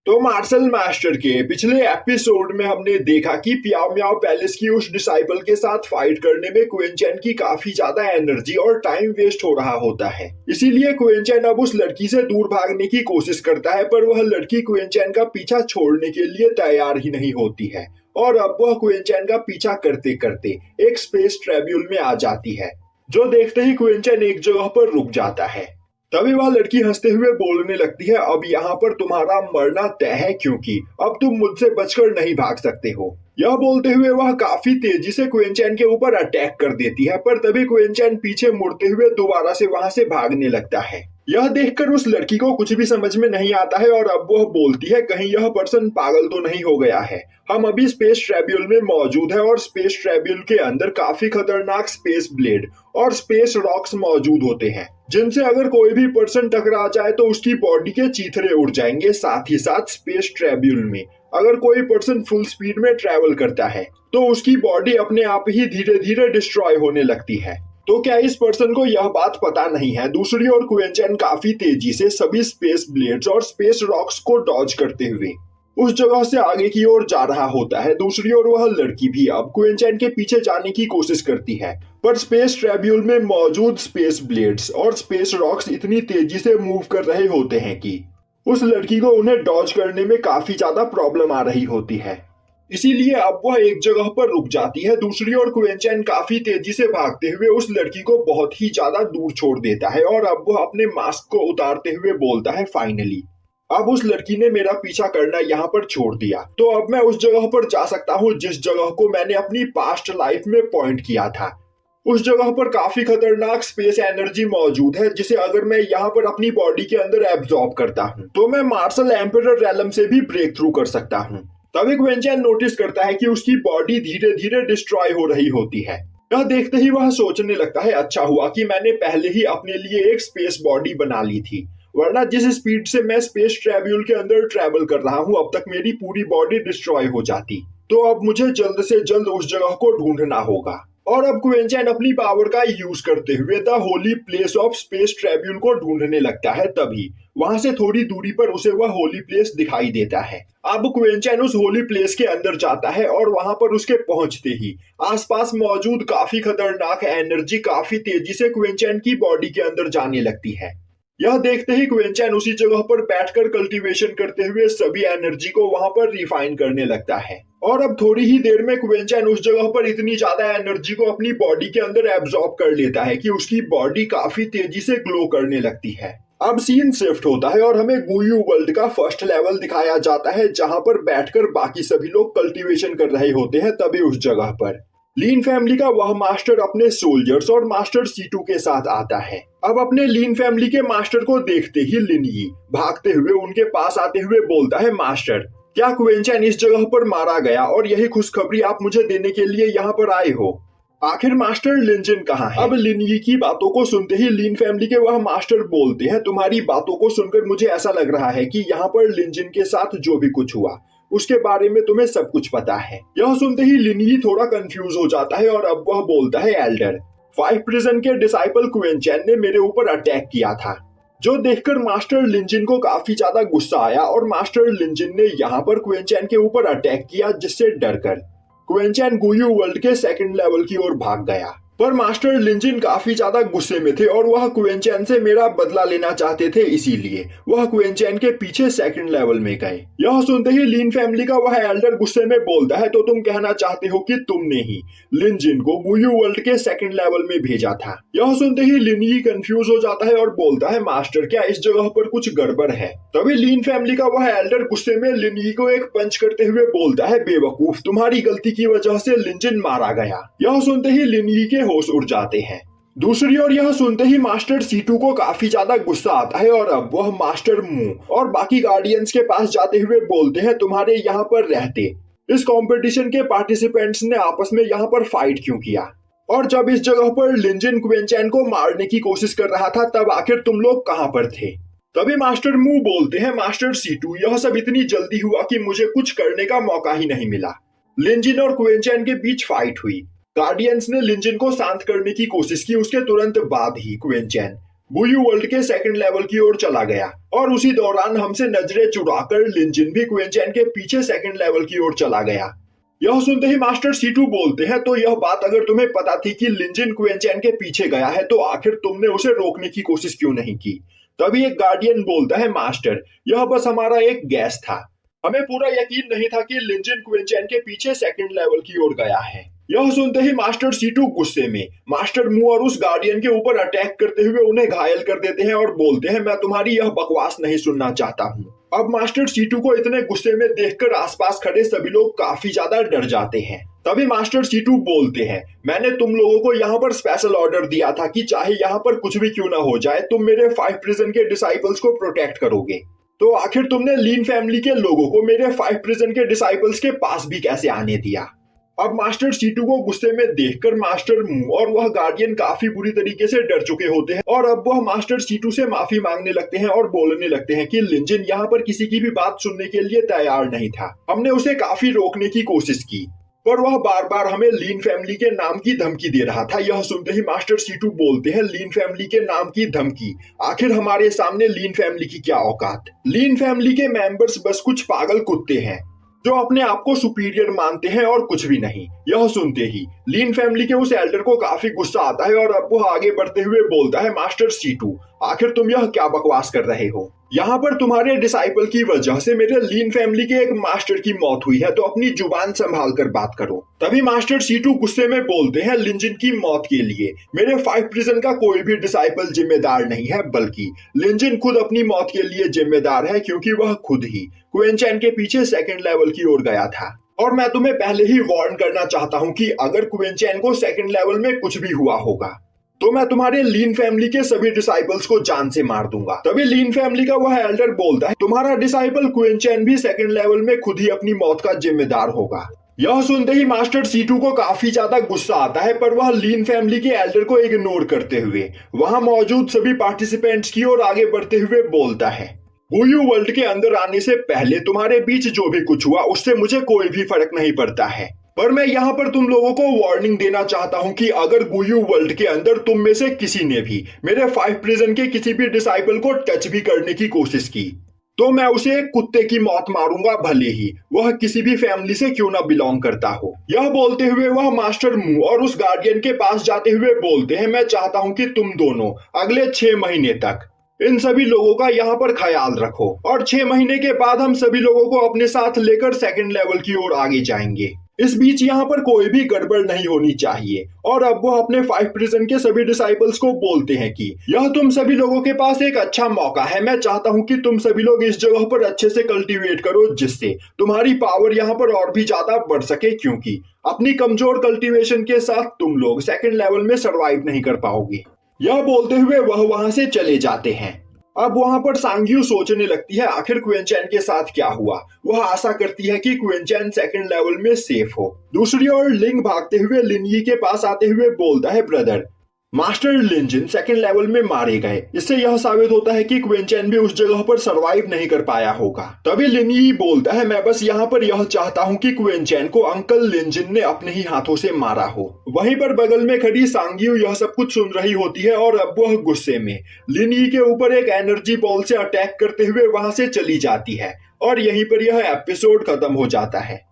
तो martial master के पिछले एपिसोड में हमने देखा कि पियाओ मियाओ पैलेस की उस डिसाइपल के साथ फाइट करने में क्वीन चैन की काफी ज्यादा एनर्जी और टाइम वेस्ट हो रहा होता है। इसीलिए क्वीन चैन अब उस लड़की से दूर भागने की कोशिश करता है, पर वह लड़की क्वीन चैन का पीछा छोड़ने के लिए तैयार ही नहीं होती है और अब वह क्वीन चैन का पीछा करते करते एक स्पेस ट्रेब्यूल में आ जाती है, जो देखते ही क्वीन चैन एक जगह पर रुक जाता है। तभी वह लड़की हंसते हुए बोलने लगती है, अब यहाँ पर तुम्हारा मरना तय है क्योंकि अब तुम मुझसे बचकर नहीं भाग सकते हो। यह बोलते हुए वह काफी तेजी से क्वीन चैन के ऊपर अटैक कर देती है, पर तभी क्वीन चैन पीछे मुड़ते हुए दोबारा से वहां से भागने लगता है। यह देखकर उस लड़की को कुछ भी समझ में नहीं आता है और अब वह बोलती है, कहीं यह पर्सन पागल तो नहीं हो गया है। हम अभी स्पेस ट्रेब्यूल में मौजूद है और स्पेस ट्रेब्यूल के अंदर काफी खतरनाक स्पेस ब्लेड और स्पेस रॉक्स मौजूद होते हैं, जिनसे अगर कोई भी पर्सन टकरा जाए तो उसकी बॉडी के चीथड़े उड़ जाएंगे। साथ ही साथ स्पेस ट्रेब्यूल में अगर कोई पर्सन फुल स्पीड में ट्रेवल करता है तो उसकी बॉडी अपने आप ही धीरे धीरे डिस्ट्रॉय होने लगती है। तो क्या इस पर्सन को यह बात पता नहीं है? दूसरी ओर क्वीन चैन काफी तेजी से सभी स्पेस ब्लेड्स और स्पेस रॉक्स को डॉज करते हुए उस जगह से आगे की ओर जा रहा होता है। दूसरी ओर वह लड़की भी अब क्वीन चैन के पीछे जाने की कोशिश करती है, पर स्पेस ट्रेब्यूल में मौजूद स्पेस ब्लेड्स और स्पेस रॉक्स इतनी तेजी से मूव कर रहे होते हैं कि उस लड़की को उन्हें डॉज करने में काफी ज्यादा प्रॉब्लम आ रही होती है। इसीलिए अब वह एक जगह पर रुक जाती है। दूसरी ओर क्वीन चैन काफी तेजी से भागते हुए उस लड़की को बहुत ही ज्यादा दूर छोड़ देता है और अब वह अपने मास्क को उतारते हुए बोलता है, फाइनली अब उस लड़की ने मेरा पीछा करना यहाँ पर छोड़ दिया, तो अब मैं उस जगह पर जा सकता हूँ जिस जगह को मैंने अपनी पास्ट लाइफ में पॉइंट किया था। उस जगह पर काफी खतरनाक स्पेस एनर्जी मौजूद है, जिसे अगर मैं यहाँ पर अपनी बॉडी के अंदर एब्जॉर्ब करता हूँ तो मैं मार्शल एम्परर रेलम से भी ब्रेक थ्रू कर सकता हूँ। तभी क्वीन चैन नोटिस करता है कि उसकी बॉडी धीरे धीरे डिस्ट्रॉय हो रही होती है। यह देखते ही वह सोचने लगता है, अच्छा हुआ कि मैंने पहले ही अपने लिए एक स्पेस बॉडी बना ली थी, वरना जिस स्पीड से मैं स्पेस ट्रेब्यूल के अंदर ट्रेवल कर रहा हूँ अब तक मेरी पूरी बॉडी डिस्ट्रॉय हो जाती। तो अब मुझे जल्द से जल्द उस जगह को ढूंढना होगा। और अब क्वीन चैन अपनी पावर का यूज करते हुए the holy place of space ट्रेब्यूल को ढूंढने लगता है। तभी वहां से थोड़ी दूरी पर उसे वह होली प्लेस दिखाई देता है। अब क्वीन चैन उस होली प्लेस के अंदर जाता है और वहां पर उसके पहुंचते ही आसपास मौजूद काफी खतरनाक एनर्जी काफी तेजी से क्वीन चैन की बॉडी के अंदर जाने लगती है। यह देखते ही क्वीन चैन उसी जगह पर बैठकर कल्टीवेशन करते हुए सभी एनर्जी को वहां पर रिफाइन करने लगता है। और अब थोड़ी ही देर में क्वीन चैन उस जगह पर इतनी ज्यादा एनर्जी को अपनी बॉडी के अंदर एब्जॉर्ब कर लेता है कि उसकी बॉडी काफी तेजी से ग्लो करने लगती है। अब सीन शिफ्ट होता है और हमें गुयू वर्ल्ड का फर्स्ट लेवल दिखाया जाता है, जहां पर बैठकर बाकी सभी लोग कल्टीवेशन कर रहे होते हैं। तभी उस जगह पर लीन फैमिली का वह मास्टर अपने सोल्जर्स और मास्टर C2 के साथ आता है। अब अपने लीन फैमिली के मास्टर को देखते ही लिन यी भागते हुए उनके पास आते हुए बोलता है, मास्टर क्या क्वीन चैन इस जगह पर मारा गया और यही खुशखबरी आप मुझे देने के लिए यहाँ पर आए हो? आखिर मास्टर लिन जिन कहाँ है? अब लिन यी की बातों को सुनते ही लीन फैमिली के वह मास्टर बोलते हैं, तुम्हारी बातों को सुनकर मुझे ऐसा लग रहा है कि यहाँ पर लिन जिन के साथ जो भी कुछ हुआ उसके बारे में तुम्हें सब कुछ पता है। यह सुनते ही लिन यी थोड़ा कंफ्यूज हो जाता है और अब वह बोलता है, एल्डर 5 प्रिजन के डिसाइपल क्वीन चैन ने मेरे ऊपर अटैक किया था, जो देखकर मास्टर लिन जिन को काफी ज्यादा गुस्सा आया और मास्टर लिन जिन ने यहाँ पर क्वीन चैन के ऊपर अटैक किया, जिससे डरकर क्वीन चैन गुयू वर्ल्ड के सेकंड लेवल की ओर भाग गया। पर मास्टर लिन जिन काफी ज्यादा गुस्से में थे और वह क्वीन चैन से मेरा बदला लेना चाहते थे, इसीलिए वह क्वीन चैन के पीछे सेकंड लेवल में गए। यह सुनते ही लीन फैमिली का वह एल्डर गुस्से में बोलता है, तो तुम कहना चाहते हो कि तुमने ही लिन जिन को गुयू वर्ल्ड के सेकंड लेवल में भेजा था? यह सुनते ही लिन यी कंफ्यूज हो जाता है और बोलता है, मास्टर क्या इस जगह पर कुछ गड़बड़ है? तभी लीन फैमिली का वह एल्डर गुस्से में लिन यी को एक पंच करते हुए बोलता है, बेवकूफ तुम्हारी गलती की वजह से लिन जिन मारा गया। यह सुनते ही लिन यी के होश उड़ जाते हैं। दूसरी ओर यह सुनते ही मास्टर C2 को काफी ज्यादा गुस्सा आता है और अब वह मास्टर मू और बाकी गार्डियंस के पास जाते हुए बोलते हैं, तुम्हारे यहाँ पर रहते इस कंपटीशन के पार्टिसिपेंट्स ने आपस में यहाँ पर फाइट क्यों किया? और जब इस जगह पर लिन जिन क्वीन चैन को मारने की कोशिश कर रहा था तब आखिर तुम लोग कहाँ पर थे? तभी मास्टर मू बोलते हैं, मास्टर C2 यह सब इतनी जल्दी हुआ कि मुझे कुछ करने का मौका ही नहीं मिला। लिन जिन और क्वीन चैन के बीच फाइट हुई, गार्डियंस ने लिन जिन को शांत करने की कोशिश की, उसके तुरंत बाद ही क्वीन चैन गुयू वर्ल्ड के सेकंड लेवल की ओर चला गया और उसी दौरान हमसे नजरें चुराकर लिनजिन भी क्विंचेन के पीछे सेकंड लेवल की ओर चला गया। यह सुनते ही मास्टर सीटू बोलते हैं, तो यह बात अगर तुम्हें पता थी कि लिनजिन क्विंचेन के पीछे गया है तो आखिर तुमने उसे रोकने की कोशिश क्यों नहीं की? तभी एक गार्डियन बोलता है, मास्टर यह बस हमारा एक गैस था, हमें पूरा यकीन नहीं था कि लिनजिन क्विंचेन के पीछे सेकंड लेवल की ओर गया है। यह सुनते ही मास्टर सीटू गुस्से में मास्टर मू और उस गार्डियन के ऊपर अटैक करते हुए उन्हें घायल कर देते हैं और बोलते हैं, मैं तुम्हारी यह बकवास नहीं सुनना चाहता हूँ। अब मास्टर सीटू को इतने गुस्से में देखकर आसपास खड़े सभी लोग काफी ज्यादा डर जाते हैं। तभी मास्टर सीटू बोलते हैं, मैंने तुम लोगों को यहाँ पर स्पेशल ऑर्डर दिया था कि चाहे यहाँ पर कुछ भी क्यों ना हो जाए तुम मेरे 5 प्रिजन के डिसाइपल्स को प्रोटेक्ट करोगे। तो आखिर तुमने लीन फैमिली के लोगों को मेरे 5 प्रिजन के डिसाइपल्स के पास भी कैसे आने दिया? अब मास्टर सीटू को गुस्से में देखकर मास्टर मू और वह गार्डियन काफी बुरी तरीके से डर चुके होते हैं और अब वह मास्टर सीटू से माफी मांगने लगते हैं और बोलने लगते हैं कि लिनजिन यहाँ पर किसी की भी बात सुनने के लिए तैयार नहीं था। हमने उसे काफी रोकने की कोशिश की पर वह बार बार हमें लीन फैमिली के नाम की धमकी दे रहा था। यह सुनते ही मास्टर सीटू बोलते हैं, लीन फैमिली के नाम की धमकी? आखिर हमारे सामने लीन फैमिली की क्या औकात? लीन फैमिली के मेंबर्स बस कुछ पागल कुत्ते हैं जो अपने आप को सुपीरियर मानते हैं और कुछ भी नहीं। यह सुनते ही लीन फैमिली के उस एल्डर को काफी गुस्सा आता है और अब वो आगे बढ़ते हुए बोलता है, मास्टर सीटू आखिर तुम यह क्या बकवास कर रहे हो? यहाँ पर तुम्हारे डिसाइपल की वजह से मेरे लीन फैमिली के एक मास्टर की मौत हुई है, तो अपनी जुबान संभाल कर बात करो। तभी मास्टर सीटू गुस्से में बोलते हैं, लिनजिन की मौत के लिए मेरे 5 प्रिजन का कोई भी डिसाइपल जिम्मेदार नहीं है, बल्कि लिनजिन खुद अपनी मौत के लिए जिम्मेदार है क्योंकि वह खुद ही क्विंचेन के पीछे सेकंड लेवल की ओर गया था। और मैं तुम्हें पहले ही वार्न करना चाहता हूँ कि अगर क्विंचेन को सेकंड लेवल में कुछ भी हुआ होगा तो मैं तुम्हारे लीन फैमिली के सभी डिसाइपल्स को जान से मार दूंगा। तभी लीन फैमिली का वह एल्डर बोलता है, तुम्हारा डिसाइपल क्विंचेन भी सेकंड लेवल में खुद ही अपनी मौत का जिम्मेदार होगा। यह सुनते ही मास्टर सीटू को काफी ज्यादा गुस्सा आता है पर वह लीन फैमिली के एल्डर को इग्नोर करते हुए वहां मौजूद सभी पार्टिसिपेंट्स की ओर आगे बढ़ते हुए बोलता है, गुयू वर्ल्ड के अंदर आने से पहले तुम्हारे बीच जो भी कुछ हुआ उससे मुझे कोई भी फर्क नहीं पड़ता है, पर मैं यहाँ पर तुम लोगों को वार्निंग देना चाहता हूँ कि अगर गुयू वर्ल्ड के अंदर तुम में से किसी ने भी मेरे 5 प्रिजन के किसी भी डिसाइपल को टच भी करने की कोशिश की तो मैं उसे एक कुत्ते की मौत मारूंगा, भले ही वह किसी भी फैमिली से क्यों ना बिलोंग करता हो। यह बोलते हुए वह मास्टर मू और उस गार्डियन के पास जाते हुए बोलते हैं, मैं चाहता हूँ कि तुम दोनों अगले 6 महीने तक इन सभी लोगों का यहाँ पर ख्याल रखो और 6 महीने के बाद हम सभी लोगों को अपने साथ लेकर सेकंड लेवल की ओर आगे जाएंगे। इस बीच यहाँ पर कोई भी गड़बड़ नहीं होनी चाहिए। और अब वो अपने 5 प्रिजन के सभी डिसाइपल्स को बोलते हैं कि यह तुम सभी लोगों के पास एक अच्छा मौका है, मैं चाहता हूँ कि तुम सभी लोग इस जगह पर अच्छे से कल्टीवेट करो जिससे तुम्हारी पावर यहाँ पर और भी ज्यादा बढ़ सके, क्योंकि अपनी कमजोर कल्टीवेशन के साथ तुम लोग सेकंड लेवल में सरवाइव नहीं कर पाओगे। यह बोलते हुए वह वहां से चले जाते हैं। अब वहां पर सांग्यू सोचने लगती है आखिर क्विंचेन के साथ क्या हुआ। वह आशा करती है कि क्विंचेन सेकंड लेवल में सेफ हो। दूसरी ओर लिंग भागते हुए लिनयी के पास आते हुए बोलता है, ब्रदर मास्टर लिनजिन सेकंड लेवल में मारे गए, इससे यह साबित होता है कि क्विंचेन भी उस जगह पर सरवाइव नहीं कर पाया होगा। तभी लिनयी बोलता है, मैं बस यहाँ पर यह चाहता हूँ कि क्विंचेन को अंकल लिनजिन ने अपने ही हाथों से मारा हो। वहीं पर बगल में खड़ी सांग्यू यह सब कुछ सुन रही होती है और अब वह गुस्से में लिनयी के ऊपर एक एनर्जी बॉल से अटैक करते हुए वहां से चली जाती है और यहीं पर यह एपिसोड खत्म हो जाता है।